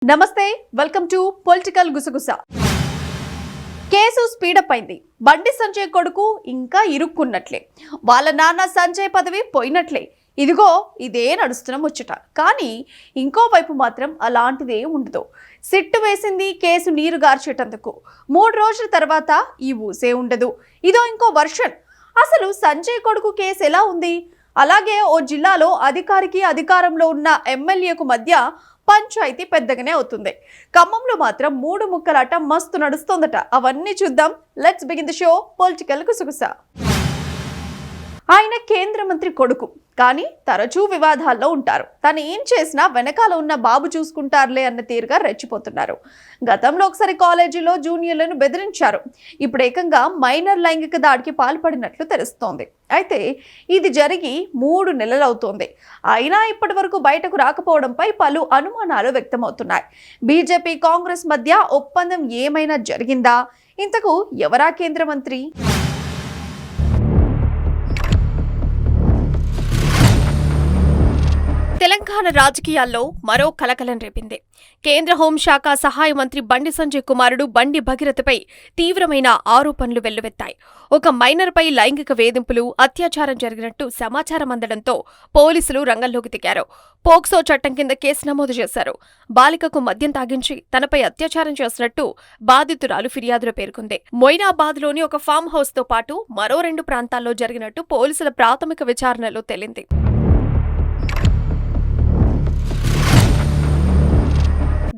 నమస్తే, welcome to political గుసగుస. Case speed up అయింది. బండి సంజయ్ కొడుకు ఇంకా ఇరుక్కున్నట్లే, వాళ్ళ నాన్న సంజయ్ పదవి పోయినట్లే. ఇదిగో ఇదే నడుస్తున్న ముచ్చట. కానీ ఇంకోవైపు మాత్రం అలాంటిదే ఉండదు. సిట్టు వేసింది కేసు నీరు గార్చేటందుకు. 3 రోజుల తర్వాత ఈ ఊసే ఉండదు. ఇదో ఇంకో వర్షన్. అసలు సంజయ్ కొడుకు కేసు ఎలా ఉంది? అలాగే ఓ జిల్లాలో అధికారికి అధికారంలో ఉన్న ఎమ్మెల్యేకు మధ్య పంచాయతీ పెద్దగానే అవుతుంది. ఖమ్మంలో మాత్రం 3 ముక్కలాట మస్తు నడుస్తోందట. అవన్నీ చూద్దాం. Let's begin the show political గుసగుస. ఆయన కేంద్ర మంత్రి కొడుకు, కానీ తరచూ వివాదాల్లో ఉంటారు. తను ఏం చేసినా వెనకాల ఉన్న బాబు చూసుకుంటారులే అన్న తీరుగా రెచ్చిపోతున్నారు. గతంలో ఒకసారి కాలేజీలో జూనియర్లను బెదిరించారు. ఇప్పుడు ఏకంగా మైనర్ లైంగిక దాడికి పాల్పడినట్లు తెలుస్తోంది. అయితే ఇది జరిగి 3 నెలలు అవుతోంది. అయినా ఇప్పటి వరకు బయటకు రాకపోవడంపై పలు అనుమానాలు వ్యక్తమవుతున్నాయి. బీజేపీ కాంగ్రెస్ మధ్య ఒప్పందం ఏమైనా జరిగిందా? ఇంతకు ఎవరా కేంద్ర మంత్రి? తెలంగాణ రాజకీయాల్లో మరో కలకలం రేపింది. కేంద్ర హోంశాఖ సహాయ మంత్రి బండి సంజయ్ కుమారుడు బండి భగీరథపై తీవ్రమైన ఆరోపణలు వెల్లువెత్తాయి. ఒక మైనర్పై లైంగిక వేధింపులు, అత్యాచారం జరిగినట్టు సమాచారం అందడంతో పోలీసులు రంగంలోకి దిగారు. పోక్సో చట్టం కింద కేసు నమోదు చేశారు. బాలికకు మద్యం తాగించి తనపై అత్యాచారం చేసినట్టు బాధితురాలు ఫిర్యాదులో పేర్కొంది. మొయినాబాద్లోని ఒక ఫామ్ హౌస్తో పాటు మరో 2 ప్రాంతాల్లో జరిగినట్టు పోలీసుల ప్రాథమిక విచారణలో తేలింది.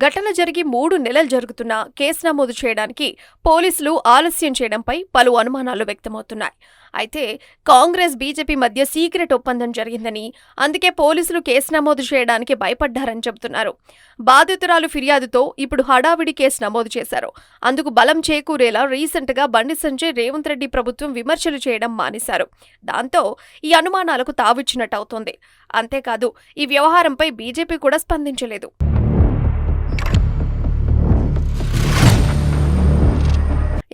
ఘటన జరిగి 3 నెలలు జరుగుతున్నా కేసు నమోదు చేయడానికి పోలీసులు ఆలస్యం చేయడంపై పలు అనుమానాలు వ్యక్తమవుతున్నాయి. అయితే కాంగ్రెస్ బీజేపీ మధ్య సీక్రెట్ ఒప్పందం జరిగిందని, అందుకే పోలీసులు కేసు నమోదు చేయడానికి భయపడ్డారని చెబుతున్నారు. బాధితురాలు ఫిర్యాదుతో ఇప్పుడు హడావిడి కేసు నమోదు చేశారు. అందుకు బలం చేకూరేలా రీసెంట్గా బండి సంజయ్, రేవంత్ రెడ్డి ప్రభుత్వం విమర్శలు చేయడం మానేశారు. దాంతో ఈ అనుమానాలకు తావిచ్చినట్టు అవుతోంది. అంతేకాదు, ఈ వ్యవహారంపై బీజేపీ కూడా స్పందించలేదు.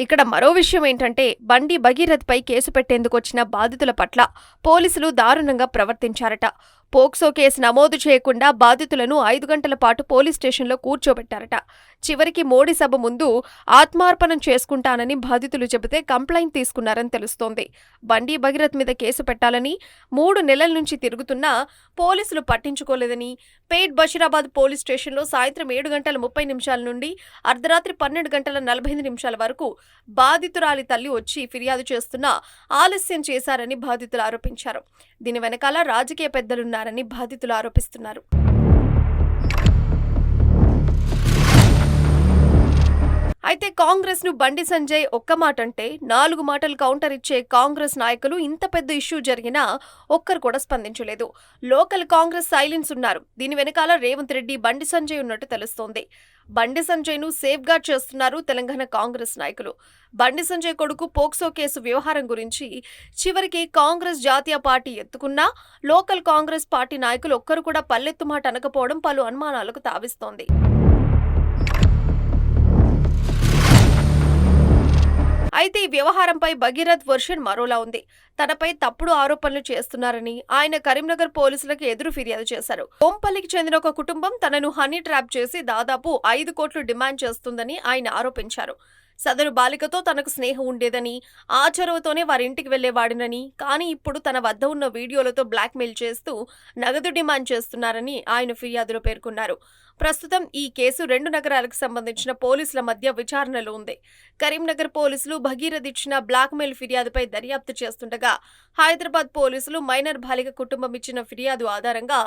ఇక్కడ మరో విషయం ఏంటంటే, బండి భగీరథ్పై కేసు పెట్టేందుకు వచ్చిన బాధితుల పట్ల పోలీసులు దారుణంగా ప్రవర్తించారట. పోక్సో కేసు నమోదు చేయకుండా బాధితులను 5 గంటల పాటు పోలీస్ స్టేషన్లో కూర్చోబెట్టారట. చివరికి మోడీ సభ ముందు ఆత్మార్పణం చేసుకుంటానని బాధితులు చెబితే కంప్లైంట్ తీసుకున్నారని తెలుస్తోంది. బండి భగీరథ్ మీద కేసు పెట్టాలని 3 నెలల నుంచి తిరుగుతున్నా పోలీసులు పట్టించుకోలేదని, పేట్ బషీరాబాద్ పోలీస్ స్టేషన్లో సాయంత్రం 7 గంటల 30 నిమిషాల నుండి అర్ధరాత్రి 12 గంటల 45 నిమిషాల వరకు బాధితురాలి తల్లి వచ్చి ఫిర్యాదు చేస్తున్నా ఆలస్యం చేశారని బాధితులు ఆరోపించారు. దీని వెనకాల రాజకీయ పెద్దలున్నారని బాధితులు ఆరోపిస్తున్నారు. అయితే కాంగ్రెస్ ను బండి సంజయ్ ఒక్క మాట అంటే 4 మాటలు కౌంటర్ ఇచ్చే కాంగ్రెస్ నాయకులు ఇంత పెద్ద ఇష్యూ జరిగినా ఒక్కరు కూడా స్పందించలేదు. లోకల్ కాంగ్రెస్ సైలెన్స్ ఉన్నారు. దీని వెనకాల రేవంత్ రెడ్డి, బండి సంజయ్ ఉన్నట్టు తెలుస్తోంది. బండి సంజయ్ ను సేఫ్ గార్డ్ చేస్తున్నారు తెలంగాణ కాంగ్రెస్ నాయకులు. బండి సంజయ్ కొడుకు పోక్సో కేసు వ్యవహారం గురించి చివరికి కాంగ్రెస్ జాతీయ పార్టీ ఎత్తుకున్నా లోకల్ కాంగ్రెస్ పార్టీ నాయకులు ఒక్కరు కూడా పల్లెత్తు మాట అనకపోవడం పలు అనుమానాలకు తావిస్తోంది. అయితే ఈ వ్యవహారంపై భగీరథ్ వర్షన్ మరోలా ఉంది. తనపై తప్పుడు ఆరోపణలు చేస్తున్నారని ఆయన కరీంనగర్ పోలీసులకు ఎదురు ఫిర్యాదు చేశారు. కోంపల్లికి చెందిన ఒక కుటుంబం తనను హనీ ట్రాప్ చేసి దాదాపు 5 కోట్లు డిమాండ్ చేస్తుందని ఆయన ఆరోపించారు. సదరు బాలికతో తనకు స్నేహం ఉండేదని, ఆ చొరవతోనే వారింటికి వెళ్లేవాడినని, కానీ ఇప్పుడు తన వద్ద ఉన్న వీడియోలతో బ్లాక్మెయిల్ చేస్తూ నగదు డిమాండ్ చేస్తున్నారని ఆయన ఫిర్యాదులో పేర్కొన్నారు. ప్రస్తుతం ఈ కేసు 2 నగరాలకు సంబంధించిన పోలీసుల మధ్య విచారణలో ఉంది. కరీంనగర్ పోలీసులు భగీరథ్ ఇచ్చిన బ్లాక్మెయిల్ ఫిర్యాదుపై దర్యాప్తు చేస్తుండగా, హైదరాబాద్ పోలీసులు మైనర్ బాలిక కుటుంబం ఇచ్చిన ఫిర్యాదు ఆధారంగా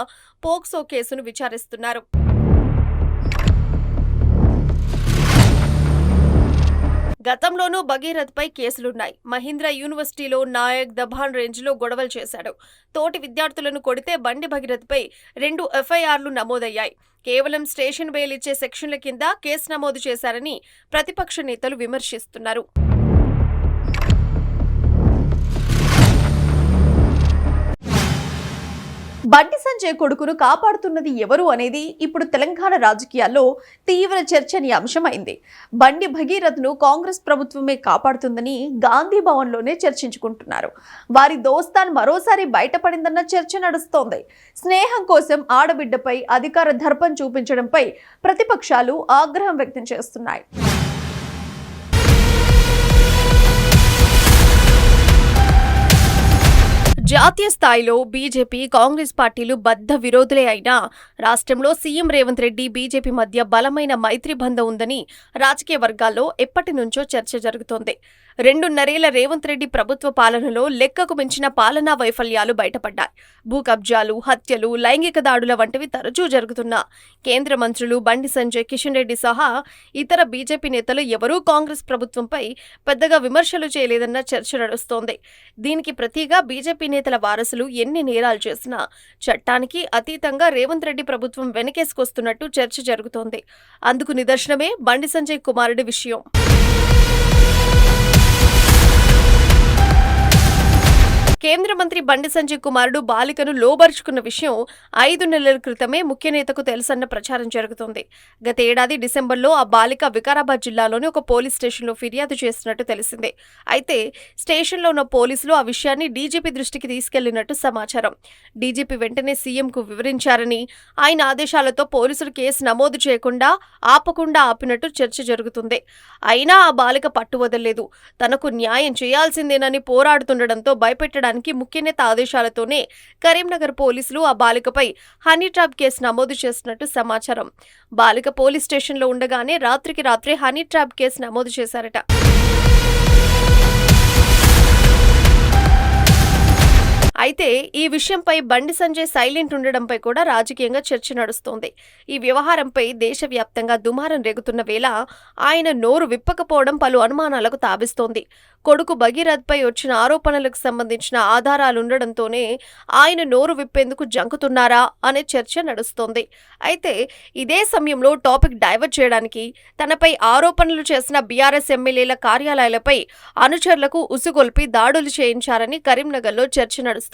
పోక్సో కేసును విచారిస్తున్నారు. గతంలోనూ భగీరథ్ పై కేసులున్నాయి. మహీంద్రా యూనివర్సిటీలో నాయక్ దభాన్ రేంజ్లో గొడవలు చేశాడు. తోటి విద్యార్థులను కొడితే బండి భగీరథ్ పై 2 ఎఫ్ఐఆర్లు నమోదయ్యాయి. కేవలం స్టేషన్ బెయిల్ ఇచ్చే సెక్షన్ల కింద కేసు నమోదు చేశారని ప్రతిపక్ష నేతలు విమర్శిస్తున్నారు. బండి సంజయ్ కొడుకును కాపాడుతున్నది ఎవరు అనేది ఇప్పుడు తెలంగాణ రాజకీయాల్లో తీవ్ర చర్చనీయాంశమైంది. బండి భగీరథ్ను కాంగ్రెస్ ప్రభుత్వమే కాపాడుతుందని గాంధీ భవన్లోనే చర్చించుకుంటున్నారు. వారి దోస్తాన్ మరోసారి బయటపడిందన్న చర్చ నడుస్తోంది. స్నేహం కోసం ఆడబిడ్డపై అధికార దర్పం చూపించడంపై ప్రతిపక్షాలు ఆగ్రహం వ్యక్తం చేస్తున్నాయి. జాతీయ స్థాయిలో బీజేపీ, కాంగ్రెస్ పార్టీలు బద్ధ విరోధులే అయినా రాష్ట్రంలో సీఎం రేవంత్ రెడ్డి, బీజేపీ మధ్య బలమైన మైత్రి బంధం ఉందని రాజకీయ వర్గాల్లో ఎప్పటి నుంచో చర్చ జరుగుతోంది. 2.5 రేవంత్ రెడ్డి ప్రభుత్వ పాలనలో లెక్కకు మించిన పాలనా వైఫల్యాలు బయటపడ్డాయి. భూ కబ్జాలు, హత్యలు, లైంగిక దాడుల వంటివి తరచూ జరుగుతున్నా కేంద్ర మంత్రులు బండి సంజయ్, కిషన్ రెడ్డి సహా ఇతర బీజేపీ నేతలు ఎవరూ కాంగ్రెస్ ప్రభుత్వంపై పెద్దగా విమర్శలు చేయలేదన్న చర్చ నడుస్తోంది. దీనికి ప్రతిగా బీజేపీ నేతల వారసులు ఎన్ని నేరాలు చేసినా చట్టానికి అతీతంగా రేవంత్ రెడ్డి ప్రభుత్వం వెనకేసుకొస్తున్నట్టు చర్చ జరుగుతోంది. అందుకు నిదర్శనమే బండి సంజయ్ కుమారుడి విషయం. కేంద్ర మంత్రి బండి సంజయ్ కుమారుడు బాలికను లోబరుచుకున్న విషయం 5 నెలల క్రితమే ముఖ్య నేతకు తెలుసన్న ప్రచారం జరుగుతోంది. గత ఏడాది డిసెంబర్లో ఆ బాలిక వికారాబాద్ జిల్లాలోని ఒక పోలీస్ స్టేషన్లో ఫిర్యాదు చేసినట్టు తెలిసింది. అయితే స్టేషన్లో ఉన్న పోలీసులు ఆ విషయాన్ని డీజీపీ దృష్టికి తీసుకెళ్లినట్టు సమాచారం. డీజీపీ వెంటనే సీఎంకు వివరించారని, ఆయన ఆదేశాలతో పోలీసులు కేసు నమోదు చేయకుండా ఆపినట్టు చర్చ జరుగుతుంది. అయినా ఆ బాలిక పట్టువదలలేదు. తనకు న్యాయం చేయాల్సిందేనని పోరాడుతుండటంతో భయపెట్టడానికి ముఖ్యనేత ఆదేశాలతోనే కరీంనగర్ పోలీసులు ఆ బాలికపై హనీ ట్రాప్ కేసు నమోదు చేసినట్టు సమాచారం. బాలిక పోలీస్ స్టేషన్లో ఉండగానే రాత్రికి రాత్రే హనీ ట్రాప్ కేసు నమోదు చేశారట. అయితే ఈ విషయంపై బండి సంజయ్ సైలెంట్ ఉండడంపై కూడా రాజకీయంగా చర్చ నడుస్తోంది. ఈ వ్యవహారంపై దేశవ్యాప్తంగా దుమారం రేగుతున్న వేళ ఆయన నోరు విప్పకపోవడం పలు అనుమానాలకు తావిస్తోంది. కొడుకు భగీరథ్పై వచ్చిన ఆరోపణలకు సంబంధించిన ఆధారాలుండడంతోనే ఆయన నోరు విప్పేందుకు జంకుతున్నారా అనే చర్చ నడుస్తోంది. అయితే ఇదే సమయంలో టాపిక్ డైవర్ట్ చేయడానికి తనపై ఆరోపణలు చేసిన బీఆర్ఎస్ ఎమ్మెల్యేల కార్యాలయాలపై అనుచరులకు ఉసుగొల్పి దాడులు చేయించారని కరీంనగర్లో చర్చ నడుస్తోంది.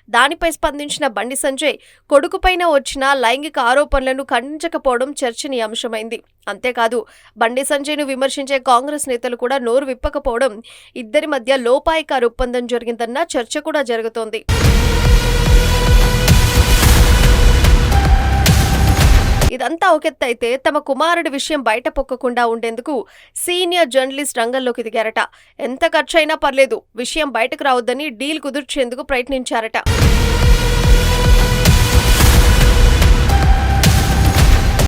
దానిపై స్పందించిన బండి సంజయ్ కొడుకుపైన వచ్చిన లైంగిక ఆరోపణలను ఖండించకపోవడం చర్చనీయాంశమైంది. అంతేకాదు బండి సంజయ్ను విమర్శించే కాంగ్రెస్ నేతలు కూడా నోరు విప్పకపోవడం ఇద్దరి మధ్య లోపాయికార ఒప్పందం జరిగిందన్న చర్చ కూడా జరుగుతోంది. ఇదంతా ఒకెత్తైతే తమ కుమారుడి విషయం బయట పొక్కకుండా ఉండేందుకు సీనియర్ జర్నలిస్ట్ రంగంలోకి దిగారట. ఎంత ఖర్చైనా పర్లేదు, విషయం బయటకు రావద్దని డీల్ కుదుర్చేందుకు ప్రయత్నించారట.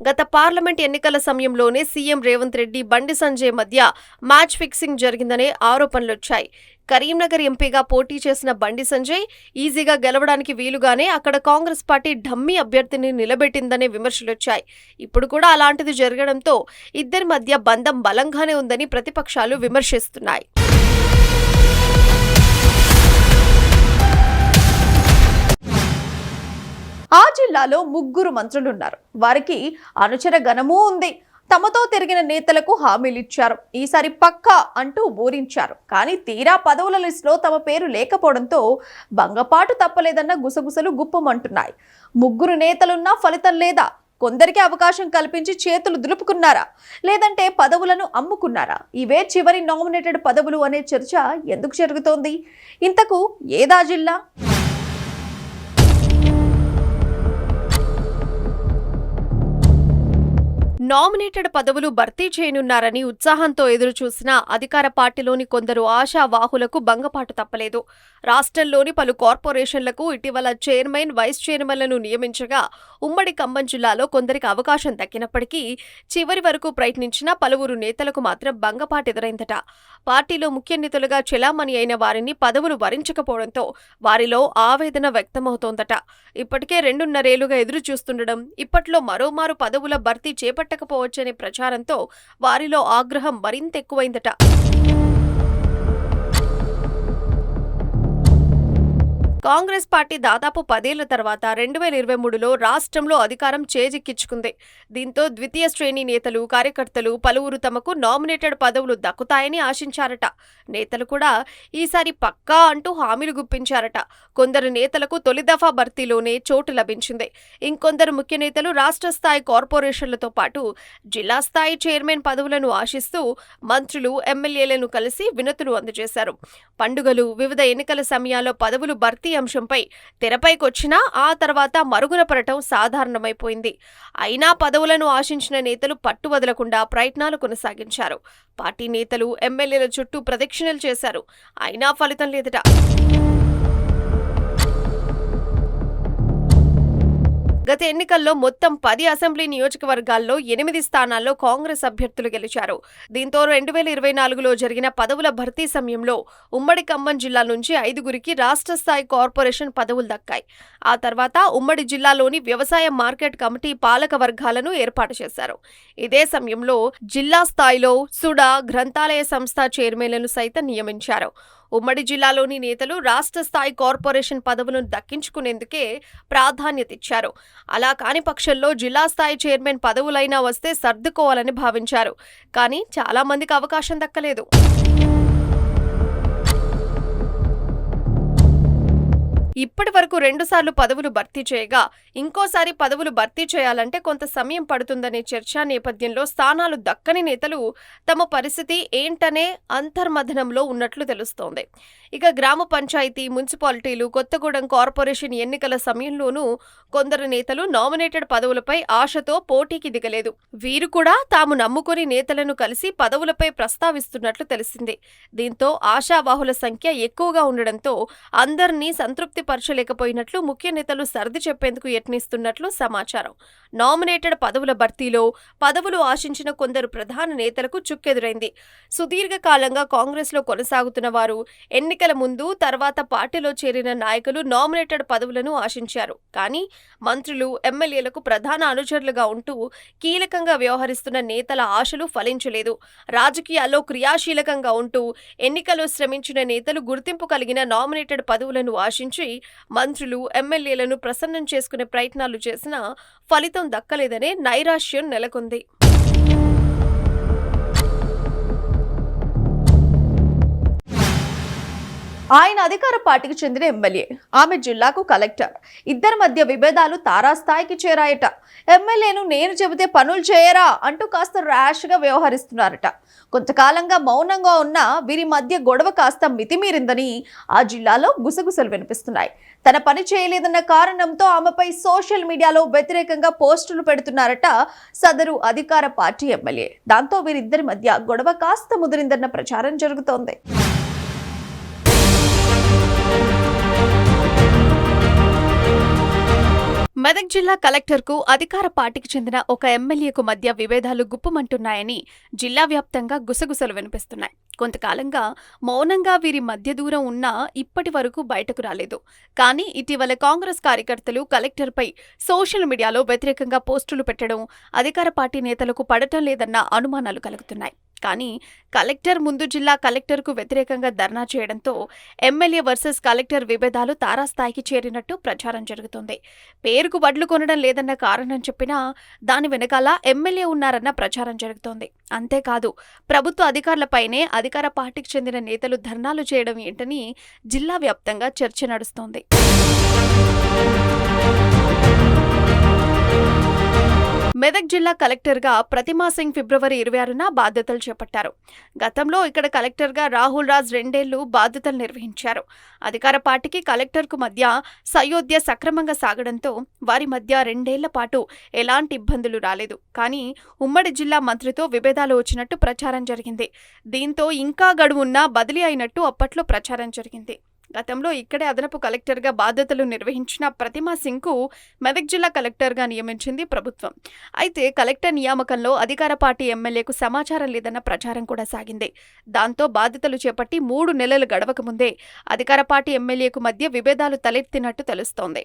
గత పార్లమెంట్ ఎన్నికల సమయంలోనే సీఎం రేవంత్ రెడ్డి, బండి సంజయ్ మధ్య మ్యాచ్ ఫిక్సింగ్ జరిగిందనే ఆరోపణలొచ్చాయి. కరీంనగర్ ఎంపీగా పోటీ చేసిన బండి సంజయ్ ఈజీగా గెలవడానికి వీలుగానే అక్కడ కాంగ్రెస్ పార్టీ డమ్మీ అభ్యర్థిని నిలబెట్టిందనే విమర్శలొచ్చాయి. ఇప్పుడు కూడా అలాంటిది జరగడంతో ఇద్దరి మధ్య బంధం బలంగానే ఉందని ప్రతిపక్షాలు విమర్శిస్తున్నాయి. ఆ జిల్లాలో 3 మంత్రులున్నారు. వారికి అనుచర గణమూ ఉంది. తమతో తిరిగిన నేతలకు హామీలిచ్చారు. ఈసారి పక్కా అంటూ బోరించారు. కానీ తీరా పదవుల లిస్టులో తమ పేరు లేకపోవడంతో భంగపాటు తప్పలేదన్న గుసగుసలు గుప్పమంటున్నాయి. 3 నేతలున్నా ఫలితం లేదా? కొందరికి అవకాశం కల్పించి చేతులు దులుపుకున్నారా, లేదంటే పదవులను అమ్ముకున్నారా? ఇవే చివరి నామినేటెడ్ పదవులు అనే చర్చ ఎందుకు జరుగుతోంది? ఇంతకు ఏదా జిల్లా? నామినేటెడ్ పదవులు భర్తీ చేయనున్నారని ఉత్సాహంతో ఎదురుచూసిన అధికార పార్టీలోని కొందరు ఆశావాహులకు భంగపాటు తప్పలేదు. రాష్ట్రంలోని పలు కార్పొరేషన్లకు ఇటీవల చైర్మన్, వైస్ చైర్మన్లను నియమించగా ఉమ్మడి ఖమ్మం జిల్లాలో కొందరికి అవకాశం దక్కినప్పటికీ చివరి వరకు ప్రయత్నించిన పలువురు నేతలకు మాత్రం భంగపాటు ఎదురైందట. పార్టీలో ముఖ్య నేతలుగా చెలామణి అయిన వారిని పదవులు వరించకపోవడంతో వారిలో ఆవేదన వ్యక్తమవుతోందట. ఇప్పటికే 2.5 ఏళ్లుగా ఎదురు చూస్తుండడం, ఇప్పట్లో మరోమారు పదవుల భర్తీ చేపట్టకపోవచ్చనే ప్రచారంతో వారిలో ఆగ్రహం మరింత ఎక్కువైందట. కాంగ్రెస్ పార్టీ దాదాపు 10 ఏళ్ల తర్వాత 2023లో రాష్ట్రంలో అధికారం చేజిక్కించుకుంది. దీంతో ద్వితీయ శ్రేణి నేతలు, కార్యకర్తలు పలువురు తమకు నామినేటెడ్ పదవులు దక్కుతాయని ఆశించారట. నేతలు కూడా ఈసారి పక్కా అంటూ హామీలు గుప్పించారట. కొందరు నేతలకు తొలి దఫా భర్తీలోనే చోటు లభించింది. ఇంకొందరు ముఖ్య నేతలు రాష్ట్ర స్థాయి కార్పొరేషన్లతో పాటు జిల్లా స్థాయి చైర్మన్ పదవులను ఆశిస్తూ మంత్రులు, ఎమ్మెల్యేలను కలిసి వినతులు అందజేశారు. పండుగలు, వివిధ ఎన్నికల సమయాల్లో పదవులు భర్తీ అంశంపై తెరపైకొచ్చినా ఆ తర్వాత మరుగున పడటం సాధారణమైపోయింది. అయినా పదవులను ఆశించిన నేతలు పట్టు వదలకుండా ప్రయత్నాలు కొనసాగించారు. పార్టీ నేతలు, ఎమ్మెల్యేల చుట్టూ ప్రదక్షిణలు చేశారు. అయినా ఫలితం లేదట. గత ఎన్నికల్లో మొత్తం 10 అసెంబ్లీ నియోజకవర్గాల్లో 8 స్థానాల్లో కాంగ్రెస్ అభ్యర్థులు గెలిచారు. దీంతో 2024లో జరిగిన పదవుల భర్తీ సమయంలో ఉమ్మడి ఖమ్మం జిల్లా నుంచి 5గురికి రాష్ట్ర స్థాయి కార్పొరేషన్ పదవులు దక్కాయి. ఆ తర్వాత ఉమ్మడి జిల్లాలోని వ్యవసాయ మార్కెట్ కమిటీ పాలక వర్గాలను ఏర్పాటు చేశారు. ఇదే సమయంలో జిల్లా స్థాయిలో సుడా గ్రంథాలయ సంస్థ చైర్మన్లను సైతం నియమించారు. ఉమ్మడి జిల్లాలోని నేతలు రాష్ట్ర స్థాయి కార్పొరేషన్ పదవులను దక్కించుకునేందుకే ప్రాధాన్యత ఇచ్చారు. అలా కాని పక్షంలో జిల్లా స్థాయి చైర్మన్ పదవులైనా వస్తే సర్దుకోవాలని భావించారు. కానీ చాలా మందికి అవకాశం దక్కలేదు. ఇప్పటి వరకు 2 సార్లు పదవులు భర్తీ చేయగా ఇంకోసారి పదవులు భర్తీ చేయాలంటే కొంత సమయం పడుతుందనే చర్చ నేపథ్యంలో స్థానాలు దక్కని నేతలు తమ పరిస్థితి ఏంటనే అంతర్మథనంలో ఉన్నట్లు తెలుస్తోంది. ఇక గ్రామ పంచాయతీ, మున్సిపాలిటీలు, కొత్తగూడెం కార్పొరేషన్ ఎన్నికల సమయంలోనూ కొందరు నేతలు నామినేటెడ్ పదవులపై ఆశతో పోటీకి దిగలేదు. వీరు కూడా తాము నమ్ముకుని నేతలను కలిసి పదవులపై ప్రస్తావిస్తున్నట్లు తెలిసింది. దీంతో ఆశావాహుల సంఖ్య ఎక్కువగా ఉండడంతో అందరినీ సంతృప్తి పరచలేకపోయినట్లు ముఖ్య నేతలు సర్ది చెప్పేందుకు యత్నిస్తున్నట్లు సమాచారం. నామినేటెడ్ పదవుల భర్తీలో పదవులు ఆశించిన కొందరు ప్రధాన నేతలకు చుక్కెదురైంది. సుదీర్ఘకాలంగా కాంగ్రెస్లో కొనసాగుతున్న వారు, ఎన్నికల ముందు తర్వాత పార్టీలో చేరిన నాయకులు నామినేటెడ్ పదవులను ఆశించారు. కానీ మంత్రులు, ఎమ్మెల్యేలకు ప్రధాన అనుచరులుగా ఉంటూ కీలకంగా వ్యవహరిస్తున్న నేతల ఆశలు ఫలించలేదు. రాజకీయాల్లో క్రియాశీలకంగా ఉంటూ ఎన్నికల్లో శ్రమించిన నేతలు గుర్తింపు కలిగిన నామినేటెడ్ పదవులను ఆశించి మంత్రులు, ఎమ్మెల్యేలను ప్రసన్నం చేసుకునే ప్రయత్నాలు చేసినా ఫలితం దక్కలేదనే నైరాశ్యం నెలకొంది. ఆయన అధికార పార్టీకి చెందిన ఎమ్మెల్యే, ఆమె జిల్లాకు కలెక్టర్. ఇద్దరి మధ్య విభేదాలు తారాస్థాయికి చేరాయట. ఎమ్మెల్యేను నేను చెబితే పనులు చేయరా అంటూ కాస్త ర్యాష్గా వ్యవహరిస్తున్నారట. కొంతకాలంగా మౌనంగా ఉన్న వీరి మధ్య గొడవ కాస్త మితిమీరిందని ఆ జిల్లాలో గుసగుసలు వినిపిస్తున్నాయి. తన పని చేయలేదన్న కారణంతో ఆమెపై సోషల్ మీడియాలో వ్యతిరేకంగా పోస్టులు పెడుతున్నారట సదరు అధికార పార్టీ ఎమ్మెల్యే. దాంతో వీరిద్దరి మధ్య గొడవ కాస్త ముదిరిందన్న ప్రచారం జరుగుతోంది. మెదక్ జిల్లా కలెక్టర్కు అధికార పార్టీకి చెందిన ఒక ఎమ్మెల్యేకు మధ్య విభేదాలు గుప్పమంటున్నాయని జిల్లా వ్యాప్తంగా గుసగుసలు వినిపిస్తున్నాయి. కొంతకాలంగా మౌనంగా వీరి మధ్య దూరం ఉన్నా ఇప్పటి వరకు బయటకు రాలేదు. కానీ ఇటీవల కాంగ్రెస్ కార్యకర్తలు కలెక్టర్పై సోషల్ మీడియాలో వ్యతిరేకంగా పోస్టులు పెట్టడం అధికార పార్టీ నేతలకు పడటం లేదన్న అనుమానాలు కలుగుతున్నాయి. కానీ కలెక్టర్ ముందు జిల్లా కలెక్టర్కు వ్యతిరేకంగా ధర్నా చేయడంతో ఎమ్మెల్యే వర్సెస్ కలెక్టర్ విభేదాలు తారాస్థాయికి చేరినట్టు ప్రచారం జరుగుతోంది. పేరుకు వడ్లు కొనడం లేదన్న కారణం చెప్పినా దాని వెనకాల ఎమ్మెల్యే ఉన్నారన్న ప్రచారం జరుగుతోంది. అంతేకాదు ప్రభుత్వ అధికారులపైనే అధికార పార్టీకి చెందిన నేతలు ధర్నాలు చేయడం ఏంటని జిల్లా వ్యాప్తంగా చర్చ నడుస్తోంది. మెదక్ జిల్లా కలెక్టర్గా ప్రతిమా సింగ్ ఫిబ్రవరి 26న బాధ్యతలు చేపట్టారు. గతంలో ఇక్కడ కలెక్టర్గా రాహుల్ రాజ్ 2 ఏళ్లు బాధ్యతలు నిర్వహించారు. అధికార పార్టీకి కలెక్టర్కు మధ్య సయోధ్య సక్రమంగా సాగడంతో వారి మధ్య 2 ఏళ్ల పాటు ఎలాంటి ఇబ్బందులు రాలేదు. కానీ ఉమ్మడి జిల్లా మంత్రితో విభేదాలు వచ్చినట్టు ప్రచారం జరిగింది. దీంతో ఇంకా గడువున్నా బదిలీ అయినట్టు అప్పట్లో ప్రచారం జరిగింది. గతంలో ఇక్కడే అదనపు కలెక్టర్గా బాధ్యతలు నిర్వహించిన ప్రతిమా సింగ్కు మెదక్ జిల్లా కలెక్టర్గా నియమించింది ప్రభుత్వం. అయితే కలెక్టర్ నియామకంలో అధికార పార్టీ ఎమ్మెల్యేకు సమాచారం లేదన్న ప్రచారం కూడా సాగింది. దాంతో బాధ్యతలు చేపట్టి 3 నెలలు గడవక ముందే అధికార పార్టీ ఎమ్మెల్యేకు మధ్య విభేదాలు తలెత్తినట్టు తెలుస్తోంది.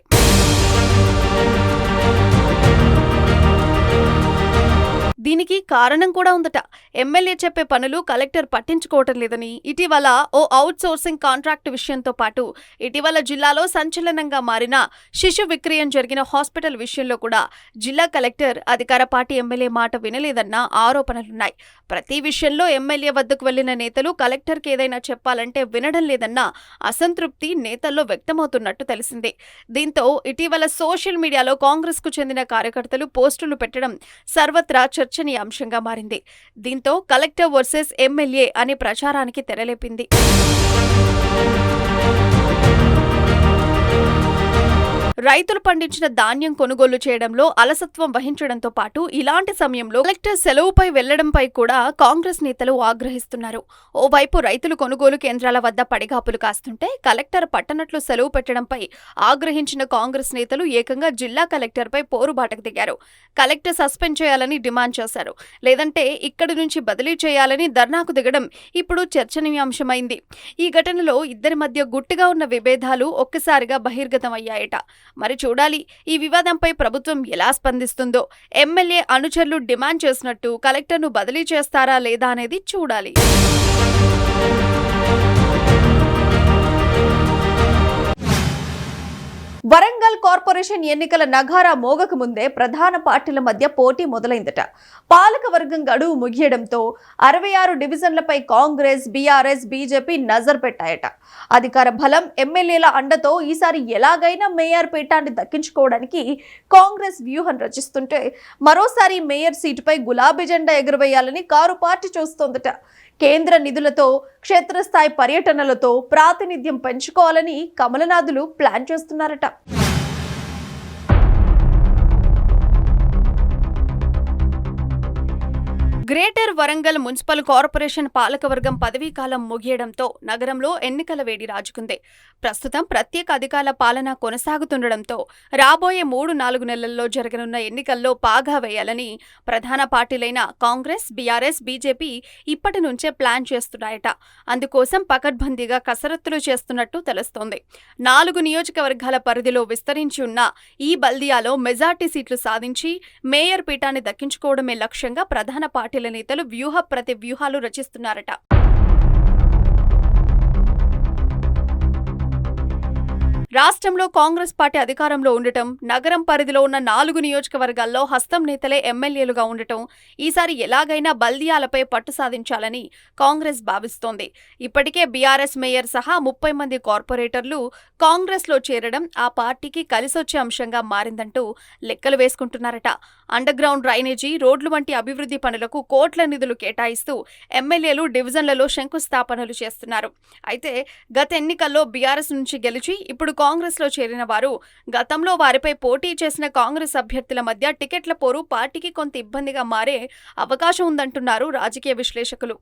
దీనికి కారణం కూడా ఉందట. ఎమ్మెల్యే చెప్పే పనులు కలెక్టర్ పట్టించుకోవటం లేదని, ఇటీవల ఓ అవుట్ సోర్సింగ్ కాంట్రాక్ట్ విషయంతో పాటు ఇటీవల జిల్లాలో సంచలనంగా మారిన శిశు విక్రయం జరిగిన హాస్పిటల్ విషయంలో కూడా జిల్లా కలెక్టర్ అధికార పార్టీ ఎమ్మెల్యే మాట వినలేదన్న ఆరోపణలున్నాయి. ప్రతి విషయంలో ఎమ్మెల్యే వద్దకు వెళ్లిన నేతలు కలెక్టర్కి ఏదైనా చెప్పాలంటే వినడం లేదన్న అసంతృప్తి నేతల్లో వ్యక్తమవుతున్నట్టు తెలిసింది. దీంతో ఇటీవల సోషల్ మీడియాలో కాంగ్రెస్ కు చెందిన కార్యకర్తలు పోస్టులు పెట్టడం సర్వత్రా చర్చనీయాంశంగా మారింది. దీంతో కలెక్టర్ వర్సెస్ ఎమ్మెల్యే అనే ప్రచారానికి తెరలేపింది. రైతులు పండించిన ధాన్యం కొనుగోలు చేయడంలో అలసత్వం వహించడంతో పాటు ఇలాంటి సమయంలో కలెక్టర్ సెలవుపై వెళ్లడంపై కూడా కాంగ్రెస్ నేతలు ఆగ్రహిస్తున్నారు. ఓవైపు రైతులు కొనుగోలు కేంద్రాల వద్ద పడిగాపులు కాస్తుంటే కలెక్టర్ పట్టనట్లు సెలవు పెట్టడంపై ఆగ్రహించిన కాంగ్రెస్ నేతలు ఏకంగా జిల్లా కలెక్టర్పై పోరుబాటకు దిగారు. కలెక్టర్ సస్పెండ్ చేయాలని డిమాండ్ చేశారు. లేదంటే ఇక్కడి నుంచి బదిలీ చేయాలని ధర్నాకు దిగడం ఇప్పుడు చర్చనీయాంశమైంది. ఈ ఘటనలో ఇద్దరి మధ్య గుట్టుగా ఉన్న విభేదాలు ఒక్కసారిగా బహిర్గతమయ్యాయట. మరి చూడాలి ఈ వివాదంపై ప్రభుత్వం ఎలా స్పందిస్తుందో. ఎమ్మెల్యే అనుచరులు డిమాండ్ చేసినట్టు కలెక్టర్ను బదిలీ చేస్తారా లేదా అనేది చూడాలి. వరంగల్ కార్పొరేషన్ ఎన్నికల నగారా మోగక ముందే ప్రధాన పార్టీల మధ్య పోటీ మొదలైందట. పాలకవర్గం గడువు ముగియడంతో 66 డివిజన్లపై కాంగ్రెస్, బీఆర్ఎస్, బీజేపీ నజర్ పెట్టాయట. అధికార బలం, ఎమ్మెల్యేల అండతో ఈసారి ఎలాగైనా మేయర్ పీఠాన్ని దక్కించుకోవడానికి కాంగ్రెస్ వ్యూహం రచిస్తుంటే మరోసారి మేయర్ సీటుపై గులాబీ జెండా ఎగురవేయాలని కారు పార్టీ చూస్తోందట. కేంద్ర నిధులతో, క్షేత్రస్థాయి పర్యటనలతో ప్రాతినిధ్యం పెంచుకోవాలని కమలనాథులు ప్లాన్ చేస్తున్నారట. గ్రేటర్ వరంగల్ మున్సిపల్ కార్పొరేషన్ పాలకవర్గం పదవీకాలం ముగియడంతో నగరంలో ఎన్నికల వేడి రాజుకుంది. ప్రస్తుతం ప్రత్యేక అధికార పాలన కొనసాగుతుండటంతో రాబోయే 3-4 నెలల్లో జరగనున్న ఎన్నికల్లో పాగా వేయాలని ప్రధాన పార్టీలైన కాంగ్రెస్, బీఆర్ఎస్, బీజేపీ ఇప్పటి నుంచే ప్లాన్ చేస్తున్నాయట. అందుకోసం పకడ్బందీగా కసరత్తులు చేస్తున్నట్టు తెలుస్తోంది. 4 నియోజకవర్గాల పరిధిలో విస్తరించి ఉన్న ఈ బల్దియాలో మెజార్టీ సీట్లు సాధించి మేయర్ పీఠాన్ని దక్కించుకోవడమే లక్ష్యంగా ప్రధాన పార్టీ నేతలు ప్రతి వ్యూహాలు రచిస్తున్నారట. రాష్ట్రంలో కాంగ్రెస్ పార్టీ అధికారంలో ఉండటం, నగరం పరిధిలో ఉన్న 4 నియోజకవర్గాల్లో హస్తం నేతలే ఎమ్మెల్యేలుగా ఉండటం, ఈసారి ఎలాగైనా బల్దియాలపై పట్టు సాధించాలని కాంగ్రెస్ భావిస్తోంది. ఇప్పటికే బీఆర్ఎస్ మేయర్ సహా 30 మంది కార్పొరేటర్లు కాంగ్రెస్లో చేరడం ఆ పార్టీకి కలిసొచ్చే అంశంగా మారిందంటూ లెక్కలు వేసుకుంటున్నారట. అండర్గ్రౌండ్ డ్రైనేజీ, రోడ్లు వంటి అభివృద్ధి పనులకు కోట్ల నిధులు కేటాయిస్తూ ఎమ్మెల్యేలు డివిజన్లలో శంకుస్థాపనలు చేస్తున్నారు. అయితే గత ఎన్నికల్లో బీఆర్ఎస్ నుంచి గెలిచి ఇప్పుడు కాంగ్రెస్లో చేరిన వారు గతంలో వారిపై పోటీ చేసిన కాంగ్రెస్ అభ్యర్థుల మధ్య టికెట్ల పోరు పార్టీకి కొంత ఇబ్బందిగా మారే అవకాశం ఉందంటున్నారు రాజకీయ విశ్లేషకులు.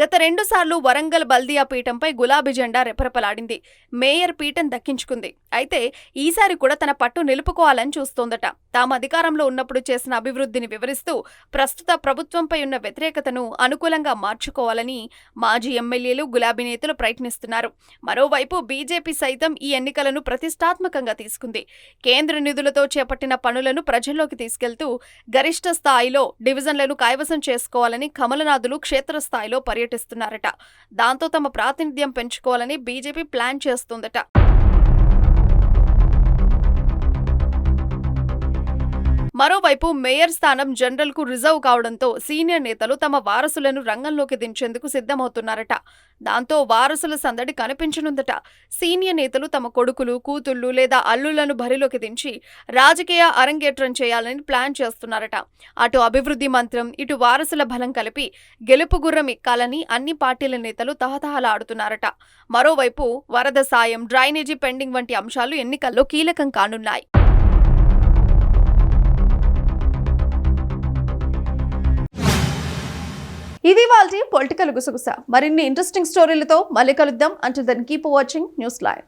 గత 2 సార్లు వరంగల్ బల్దియా పీఠంపై గులాబీ జెండా రెపరెపలాడింది. మేయర్ పీఠం దక్కించుకుంది. అయితే ఈసారి కూడా తన పట్టు నిలుపుకోవాలని చూస్తోందట. తాము అధికారంలో ఉన్నప్పుడు చేసిన అభివృద్ధిని వివరిస్తూ ప్రస్తుత ప్రభుత్వంపై ఉన్న వ్యతిరేకతను అనుకూలంగా మార్చుకోవాలని మాజీ ఎమ్మెల్యేలు, గులాబీ నేతలు ప్రయత్నిస్తున్నారు. మరోవైపు బీజేపీ సైతం ఈ ఎన్నికలను ప్రతిష్టాత్మకంగా తీసుకుంది. కేంద్ర నిధులతో చేపట్టిన పనులను ప్రజల్లోకి తీసుకెళ్తూ గరిష్ట స్థాయిలో డివిజన్లను కైవసం చేసుకోవాలని కమలనాథులు క్షేత్రస్థాయిలో పర్యటిస్తున్నారట. దాంతో తమ ప్రాతినిధ్యం పెంచుకోవాలని బీజేపీ ప్లాన్ చేస్తోందట. మరోవైపు మేయర్ స్థానం జనరల్ కు రిజర్వ్ కావడంతో సీనియర్ నేతలు తమ వారసులను రంగంలోకి దించేందుకు సిద్ధమవుతున్నారట. దాంతో వారసుల సందడి కనిపించనుందట. సీనియర్ నేతలు తమ కొడుకులు, కూతుళ్లు లేదా అల్లులను బరిలోకి దించి రాజకీయ అరంగేట్రం చేయాలని ప్లాన్ చేస్తున్నారట. అటు అభివృద్ధి మంత్రం, ఇటు వారసుల బలం కలిపి గెలుపు గుర్రం ఎక్కాలని అన్ని పార్టీల నేతలు తహతహలాడుతున్నారట. మరోవైపు వరద సాయం, డ్రైనేజీ పెండింగ్ వంటి అంశాలు ఎన్నికల్లో కీలకం కానున్నాయి. ఇది వాళ్ళ పొలిటికల్ గుసగుస. మరిన్ని ఇంట్రెస్టింగ్ స్టోరీలతో మళ్ళీ కలుద్దాం. Until then keep watching news live.